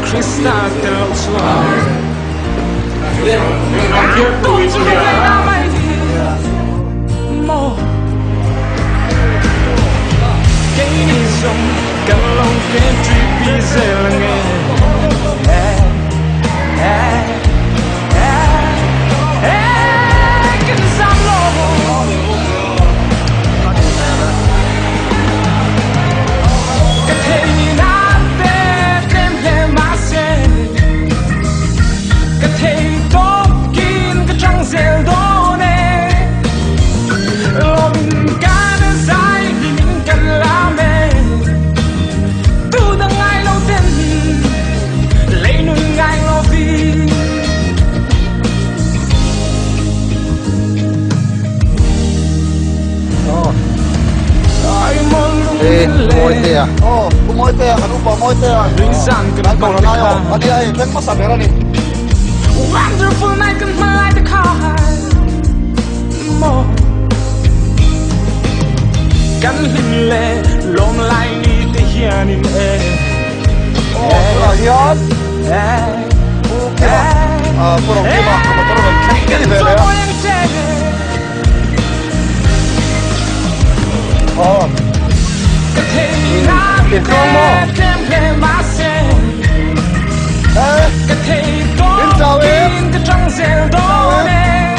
Krista del suave Cái dòng cần lòng cái truy bi dễ là nghe Cái giam lo Cái thế nhìn áp bê đêm lệ má xe Cái thế tốt kín cái trăng dễ đô nê Lo mình cá nó dài vì mình cần làm mê Tu đăng ai lâu tên lấy nuôi ngay lo vì Môi tê à? Có môi tê à? Kan lupa môi tê à? Kan kalau nayo, tadi ay kan masa bera ni. Wonderful night can fly the car More Kan hình lệ lom lại đi tới hiện in e Là hian. Kurang lima, motor kan kini bera ya. Cái thương mô Em chào em. Cái trăng dẻo đó nè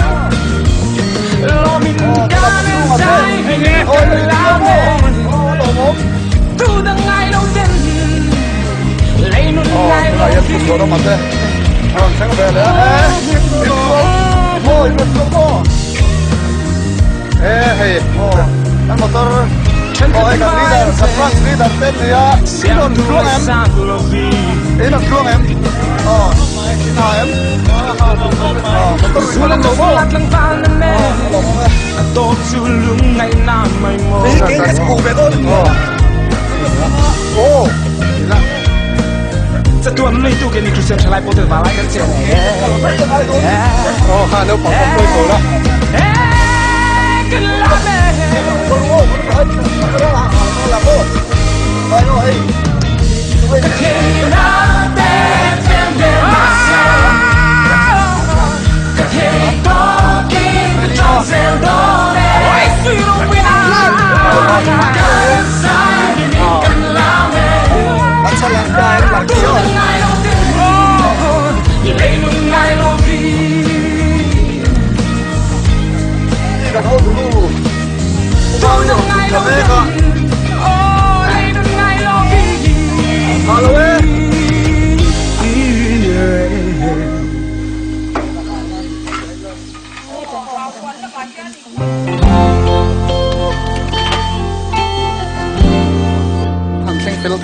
Lo mình cá nên dài hay nghe cần làm nè Tu đăng ngay đâu tên lấy nôn ngay Là đâu em thì cũng có đó mặt đây. Sáng bè đấy. Em thương mô, em thương mô. Hey, anh motor. Ôi cái leader, surprise leader tên gì á? Cái đồn thương em. Đấy là thương em. Nào em. Motor xuống lên đầu bố. Tốt dù lưng ngày nào mày mơ Đấy cái cụ về thôi. Sa tuan lấy tu cái này Christian lại bộ tử vào lại cái chuyện này. Hà Nội có tôi cổ đó. Cái lá mẹ.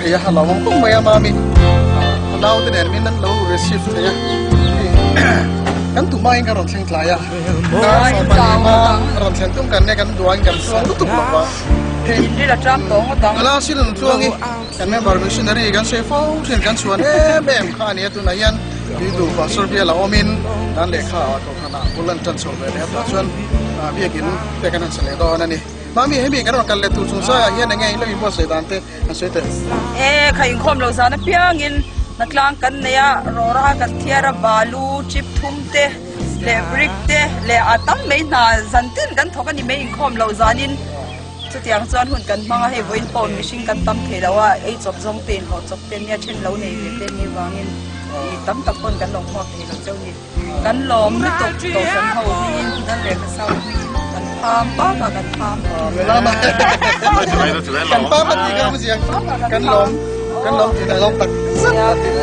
Thì hello cũng mày mà mình lâu thế này mình đang lâu receive thế kan tụi mày cái rồng sen lại à mà rồng sen tụi kan này kan doang kan suang tụi lo Đi là trăm tổ một tầng. ala xin lần suang đi kan member missionary kan say phao sen kan suan em kha này tụi này yan đi đủ và Serbia là omin dan lekha to khana bulan tan so về đẹp là suan bia kín để kan sẽ lấy đó này Mami hemi kan kan le tu chung sa hian ngai le mi bo se dan te an se te Khain khom lo sana piangin naklang kan neya rora kan thiara balu chip thum te le brick te le atam me na zantin kan thokan ni me in khom lo zanin chutiang chuan hun kan manga he voin pon mishing kan tam thelawa ei chop jong ten ho chop ten ya chen lo nei ve ten ni wangin i tam tak kon kan long khok ni lo chau ni kan lom ni tok to san ho ni dan le ka sau kan pham pa ka kan pham lama kan pa ma ti ka mo siang kan lom ti na lom tak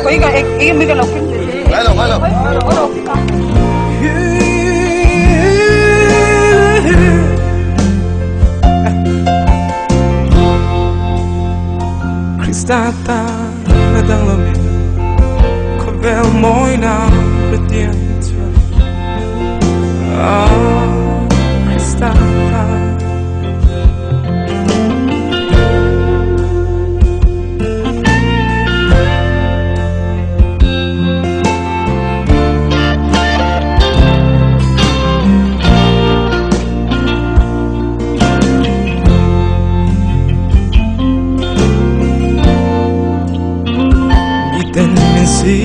ko iga mi ka lo kin hello Kristata nadang lamin ko vel moi na pretien Kristata city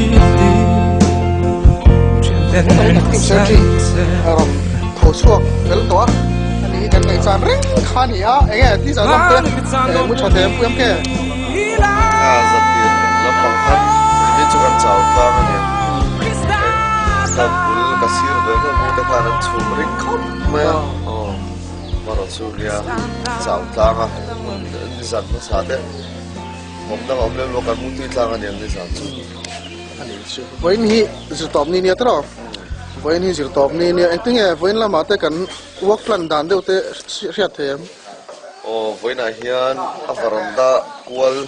trên cái đèn này kim sơn chi rồi thổ chuộc cái lúc đó anh ấy cái này sàn rít khá nhỉ á anh ấy đi sàn làm thế muốn cho thêm em kia giật tiền lớp bằng thân biết cho con cháu ta mà nhỉ sao bún cái xíu đấy nó mua cái thằng nó chùm rít khóc mà mà nó chùm kia cháu ta mà đi sàn nó sát đấyผมต้องเอาเรื่องโลกันมุ่งที่ทางกันอย่างที่สามสุด với ni chỉ tóm ni nia đó với ni chỉ tóm ni nia anh tiếng nghe với là mà tới cần work plan đàn đều tới xét thêm với này hiện ở varanda kual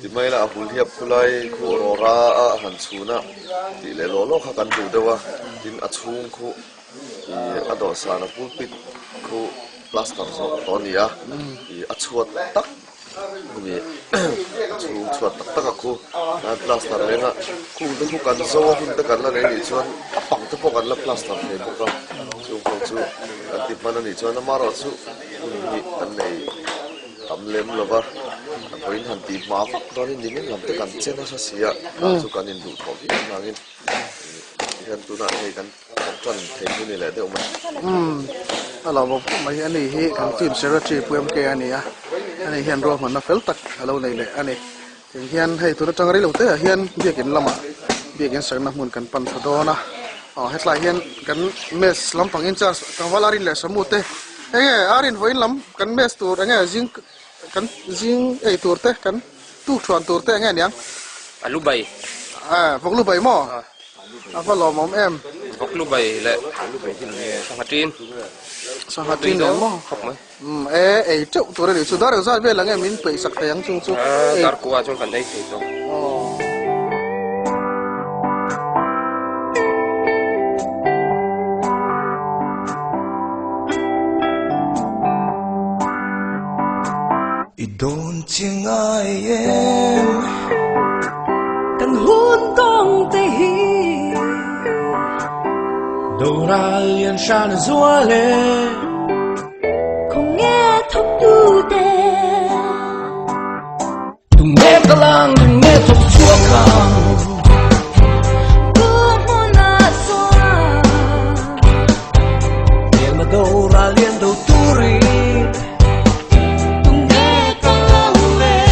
thì mấy là hul hiệp kulai ku rora han chuna thì lẽ lolo khá cần đủ đâu à tin achung ku thì ở đó sana pulpit ku plaster so tonia thì achuat tak vì chung chuột tắc tắc aku na plaster lên á khu đó khu cần dâu khu đó cần là này thì chuan bằng thế bao cần là plaster này bao cả chung không chú anh tìm mà này chuan nó mà rồi chú anh này tầm lem là ba với hắn tìm mà phát đó nên những làm thế cần trên nó sẽ xịa chú cần nhìn đủ thọ thì mà nhìn hiện tụi nó hay cần chuẩn thấy như này là được mà là một mấy anh này cần tìm sẽ ra chỉ em kia anh này anh này hiện rồi mà nó phèn tắc lâu này này anh này hiện hay tụi nó trong cái lâu thế hiện việc cái lắm à việc cái sáng năm muốn cần pan thọ đó na hết lại hiện cần mes lắm bằng in cha càng vào arin là sớm một thế anh ấy arin với lắm cần mes tụi anh ấy riêng ấy tụi thế cần tu chuẩn tụi thế anh ấy nhá lúc bảy vòng lúc bảy mò phải lo mắm em lúc bảy lệ lúc bảy thì sang hạt tin đấy mò học mấy ấy chỗ tụi này sudah được ra về là nghe mình phải sạc thang chung chung tar qua trong phần đây thì rồi Idon ching ai em cần hôn con tê hi đầu ra liền san rúa lên không nghe thóc tu tê đừng nghe cả lang đừng nghe thục chúa càng cứ hôn à xoa để mà đầu ra liền đầu tu ri đừng nghe con lòng về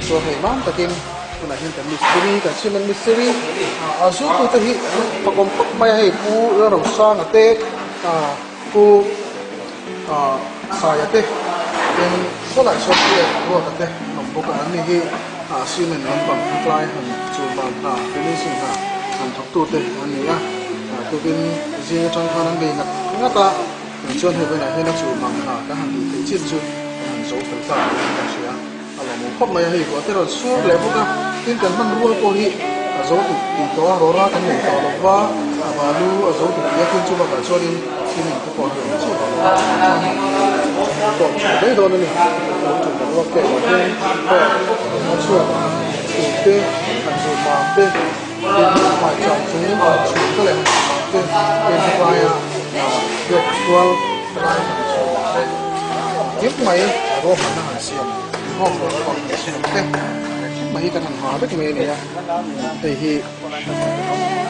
so hey mam takin kuna hin kan mystery kan simen mystery azu tu ta hi pakom pak mai hey pu ro sang ate pu saya te en sola so te ro ta te nom bo ka ni hi simen nom bang klai han chu bang finishing han thok tu te an ni tu bin jing chang khan an be na ta chuan he bena he na chu bang ka han tu te chin chu han zo fel ta ka sia ala mo khop mai hi ko te ro su le bo ka tin kan man rual ko hi zo tu ti to ro ra kan ni to lo wa abalu zo tu ya tin chu ba ka chuan in tin ni ko ko chu ko dei do ni tu ro ke wa te ko chu tu te kan zo ma te tin ma cha chu ni ma chu ko le te tin pa ya yo tual tiếp mày ro khả năng hành xiêm ho còn xiêm thế mày cần hành hóa với cái này thì hi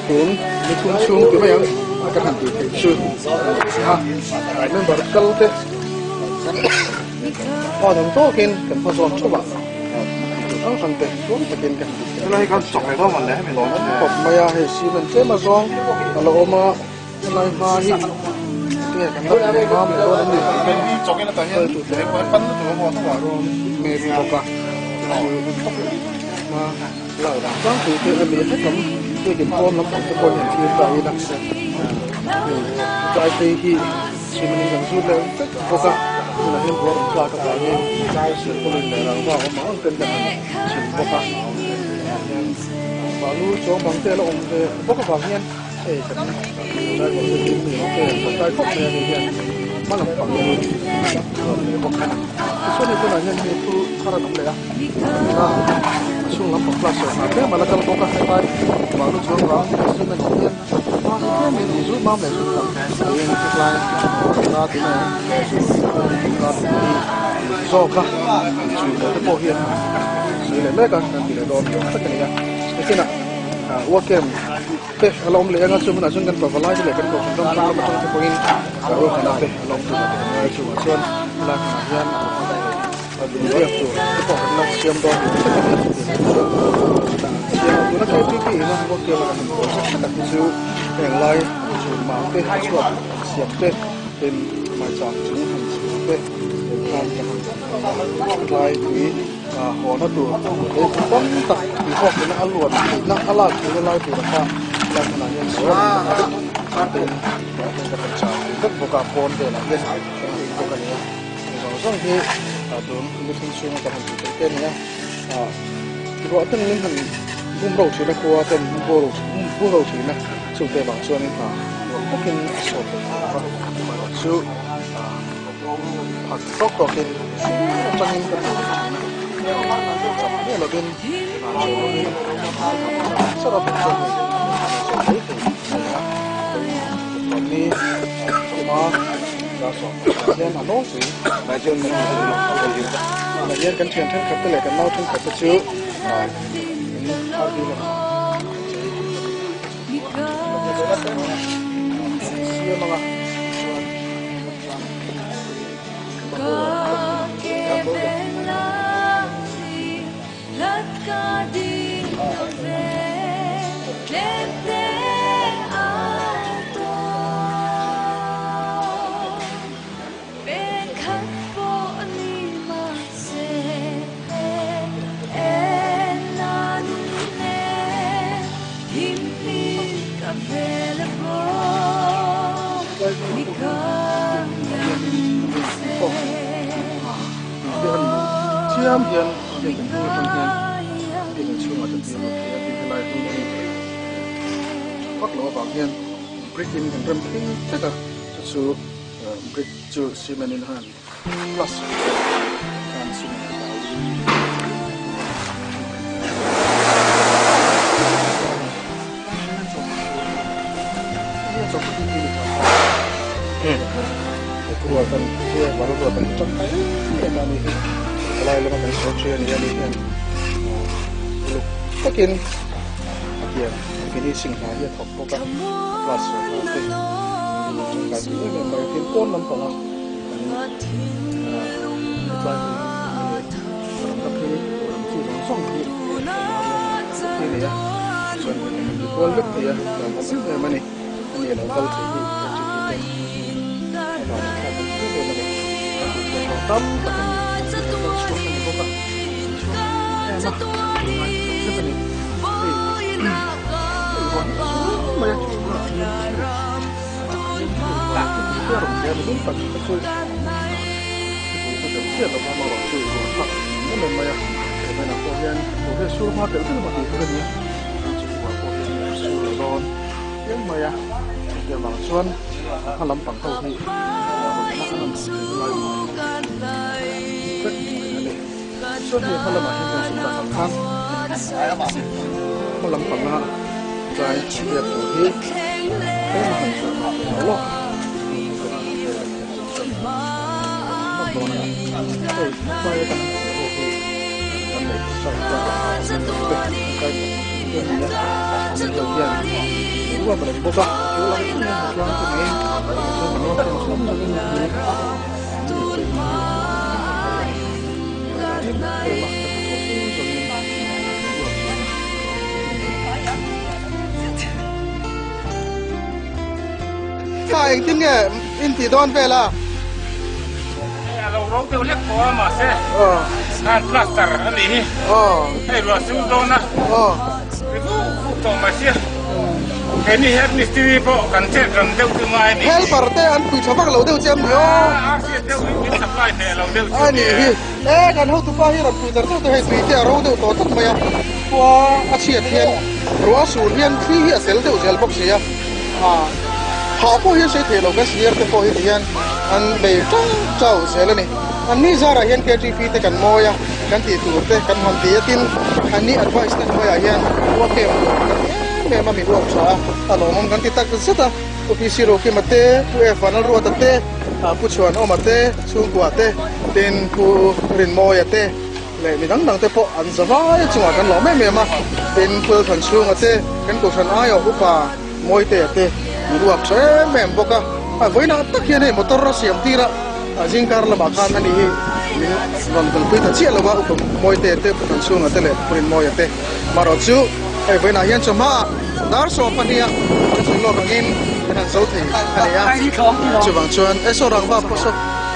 cuốn đi cuốn xuống cái mấy ông cần hành từ thể xương nên bảo câu thế họ đồng tô kiên cần phô tròn cho bạn ông thằng tệ xuống phải kiên cần cái này con chọc này đó mà lẽ mày nói nó cọp mày hay xiêm mình chế mà giòn là ôm cái này mà hi cái này cái này mà mình có đến được bên đi chọc cái là tự nhiên tụi thế quán bắn tụi họ nó bảo rồi mê bị bọc à mà lỡ đã có tụi thế em bị hết lắm tôi kiểm con lắm cái con nhà kia tại đặc sản tại đây khi chỉ mình cần rút lên tất bọc à nên là em có đồng qua các bạn nên trai sửa con mình để làm vào mà ông cần cần chỉ bọc à và lúc cho bằng thế là ông bọc các bạn nhiên đây có cái gì ok cái khúc này thì hiện mà làm bằng cái bọc này số này tôi là nhân thì tôi khá là đúng đấy xuống lắm bọc là sợi thế mà là cái bọc cái tay mà lúc xuống đó xin mình không yên mà cái mình rút bao để rút lắm thì cái này ra thế này ra thì do cả chỉ có cái bộ hiện chỉ là lấy cái thì là đồ tất cả này cái nào wakem pe alom le anga chu na chung kan pavalai le kan ko dom dom ma tong ko in ka ro kana pe alom tu na chu ma chuan la ka hian a du le tu ko na siam do siam tu na kai pi na wakem la ko sa ka chu eng lai chu ma pe chu siam peเป็นมาจากถึงหันสิเปเป็นการกันลายที่หัวนัดตัวเด็กป้องตักที่พวกนั้นอลวนนักอลาคือลายตัวนะครับลักษณะนี้สวยเป็นกระจายก็บวกกับโคนเดินเล่นพวกนี้เราต้องที่โดนมีทิ้งช่วงกับหันสิเต้นเนี่ยที่ว่าตั้งนี้หันบุ้มเราถือนะกลัวเต้นบุ้มเราถือนะสุดเตะบางส่วนนี่ค่ะพวกกินสดชูผักตกก็กินจังหินก็กินเนี่ยเราเป็นสำหรับเป็นส่วนหนึ่งตอนนี้มาเราสอนเรียนน้องสิมาจนเราเรียนกันเชียนทั้งขับไปเลยกันเล่าทั้งขับไปชิวเอาดีเลยเชื่อมั้งเชื่อมเย็นเย็นเป็นผู้ทำงานที่ในช่วงอาจจะเตรียมตัวที่เป็นลายที่พักหล่อบางเย็นบริกินกันเริ่มที่จะก็จะสู้บริกจูซีเมนินฮัน plus การซีเมนต์จบที่นี่กลัวกันเชื่อว่าเรากลัวกันจนไปไม่ได้นี่อะไรเราเป็นโซเชียลนี่นี่เนี่ยลูกก็กินเกี่ยวกินที่สิ่งหายที่ถกพวกกันปลาสดมาเป็นจงการที่ไม่เป็นกินก้นน้ำของเราอันนี้ปลาที่กับที่ที่เราส่ง วันลึกที่เราไม่ซื้อเลยมันนี่อันนี้เราเข้าถึงที่จุดที่เราทำเพื่อเลยเราตั้มตั้มช่วยกันก็แบบแอบมาช่วยกันนี่มาช่วยตัดเพื่อผมเดี๋ยวมันต้องตัดช่วยเชื่อเรามาเราช่วยกันครับนั่นเลยมาแต่ในตัวเรียนตัวเรียนสู้มาเดี๋ยวขึ้นมาดีขึ้นนี้สู้ร้อนยังมาเดี๋ยวบางส่วนพลังฝั่งเข้าที่ส่วนที่พลังมาให้เป็นสุดสำคัญพลังฝั่งละใจเฉียบตัวที่ให้มาหันมาโลกมาตัวนั้นใช่ไปกันโอเคนั่นเลยใช่ก็เป็นเรื่องนี้เป็นเรื่องที่ว่าเป็นบุคคลที่เราไม่ได้ลองตัวเองข้าเองที่เนี่ยอินทีโดนไปละ เราร้องเดียวเล็กพอมาเสียงานพลาสเตอร์อันนี้ให้รัวซิวโดนนะไปดูคู่ต่อมาเสียแค่นี้เฮ็ดมิสตรีพอกันเช็ดกันเดียวถึงไงนี่ เฮลปาร์เตอันคุยชาวบ้านเราเดียวเจียมเดียว อาเซียนเดียวกินสัปดาห์เนี่ยเราเดียว อันนี้กันเขาตุฟ้าที่เราคุยแต่เราจะให้คุยแต่เราเดียวต่อตั้งมาว่าอาชีพเฮียนหรือว่าสูตรเฮียนที่เฮียเซลเดียวเซลบ็อกเสียหาพวกเฮียเสียเทเราก็เสียแต่พวกเฮียนอันเบย์เจ้าเซลนี่อันนี้จะอะไรเฮียน KTP แต่กันโมยกันตีตัวแต่กันมันตีตินอันนี้ advice นั่นโมยเฮียนว่าเกี่ยวแม่มามีรวมสาอารมณ์กันติดตักสุดอ่ะผู้พิสิโรกิมาเตะผู้ฟันรัวตะเตะผู้ชวนออกมาเตะช่วงกว่าเตะเป็นผู้รินโมยเตะเลยมีทั้งเตะพออันสบายจังหวะกันหล่อแม่มาเป็นผู้ขันช่วงเตะกันกุศลอายอุปามวยเตะมีรวมใช่แม่บอกว่าไว้น่าตักยันให้มอเตอร์เสียมตีระจิงการละบาทานนี่มันเป็นพิธีเชี่ยวละว่าอุปมวยเตะผู้ขันช่วงเตะเลยผู้รินโมยเตะมารอจูไว้น่ายันจะมาดาร์สโอปันเนี่ยจะลงกินเป็นเสาถี่อะไรอย่างจะบางชวนโซรังว่าพอส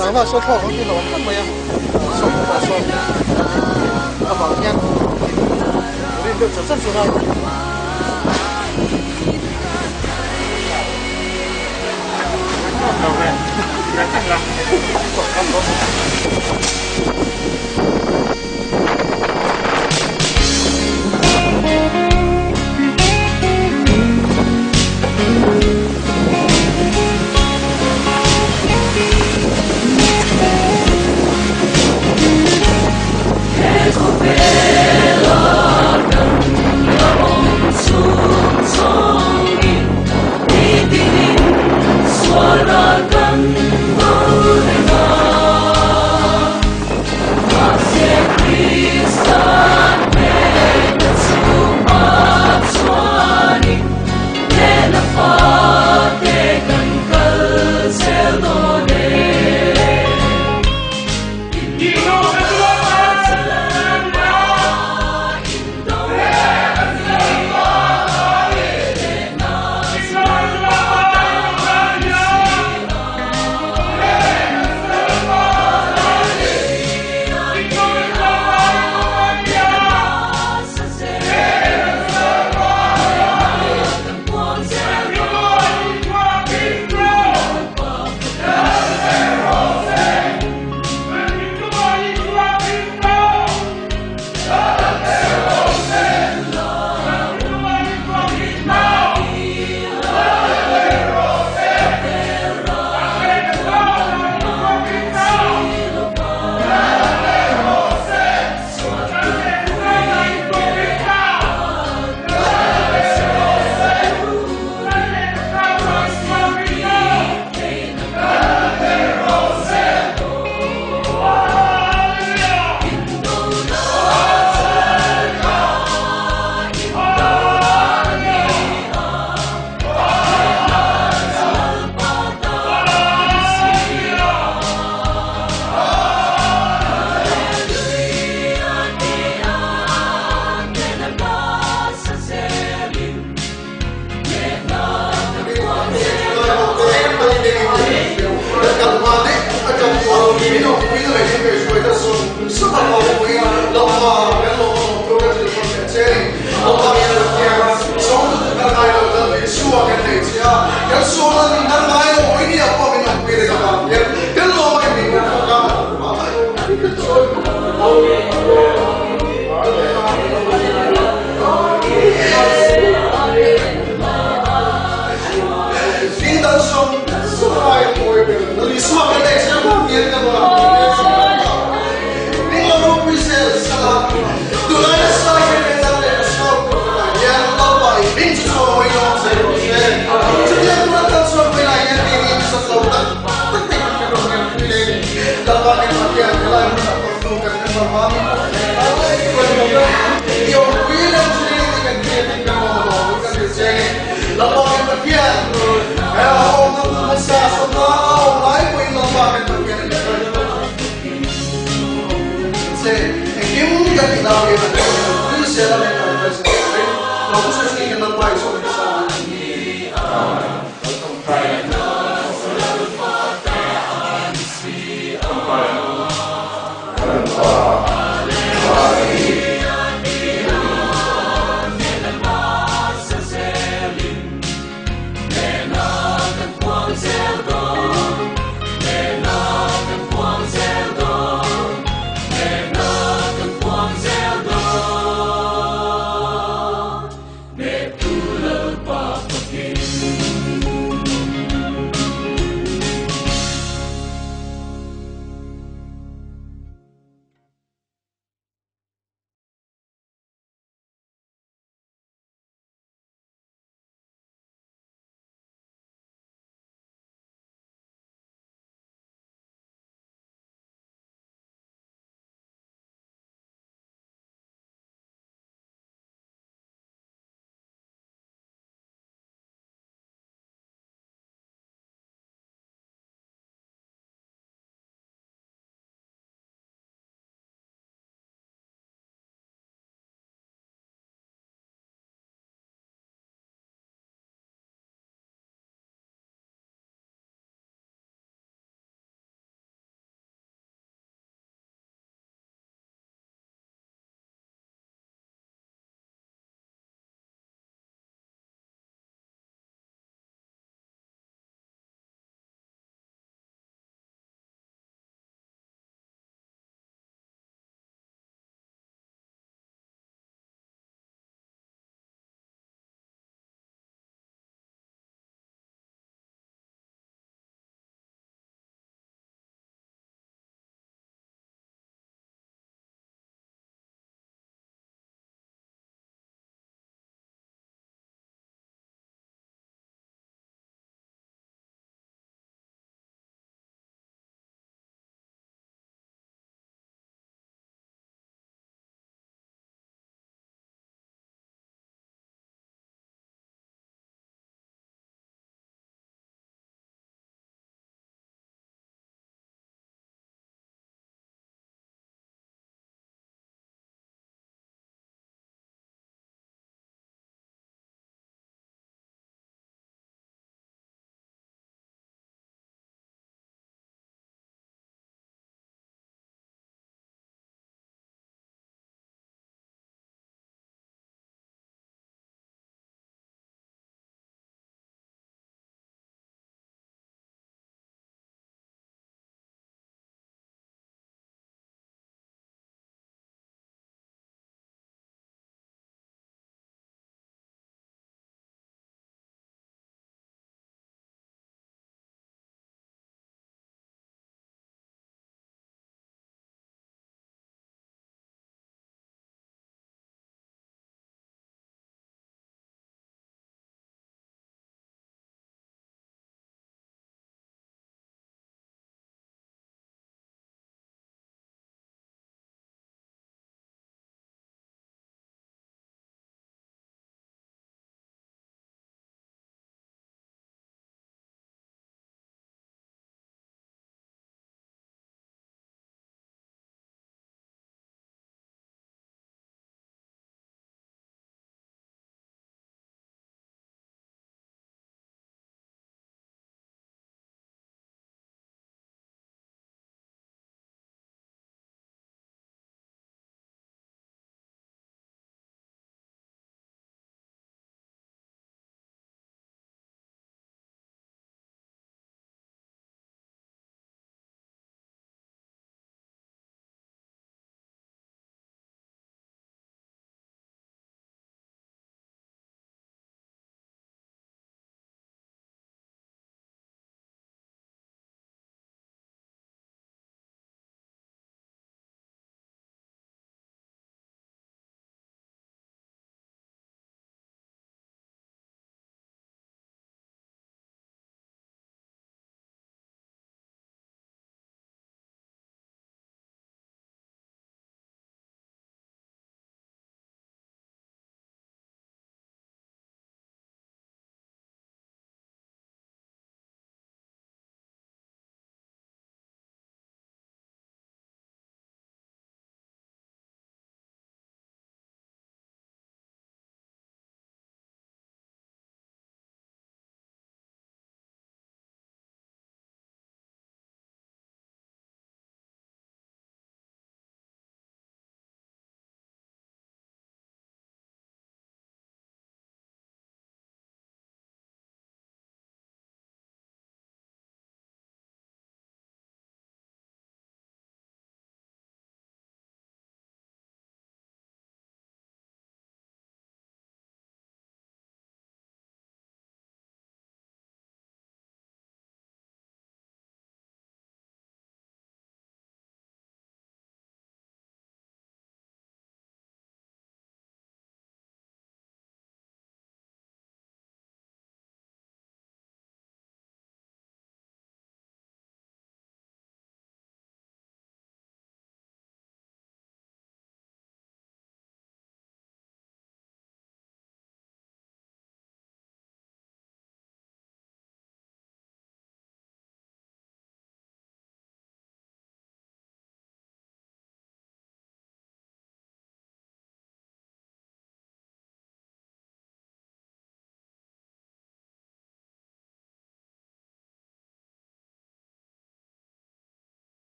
รังว่าโซทองที่เราทำมาอย่างโซพอสบางอย่างเรื่องจะสั้นสุดเราเนี่ยยังตั้งละ se la le ka ka se lo ko se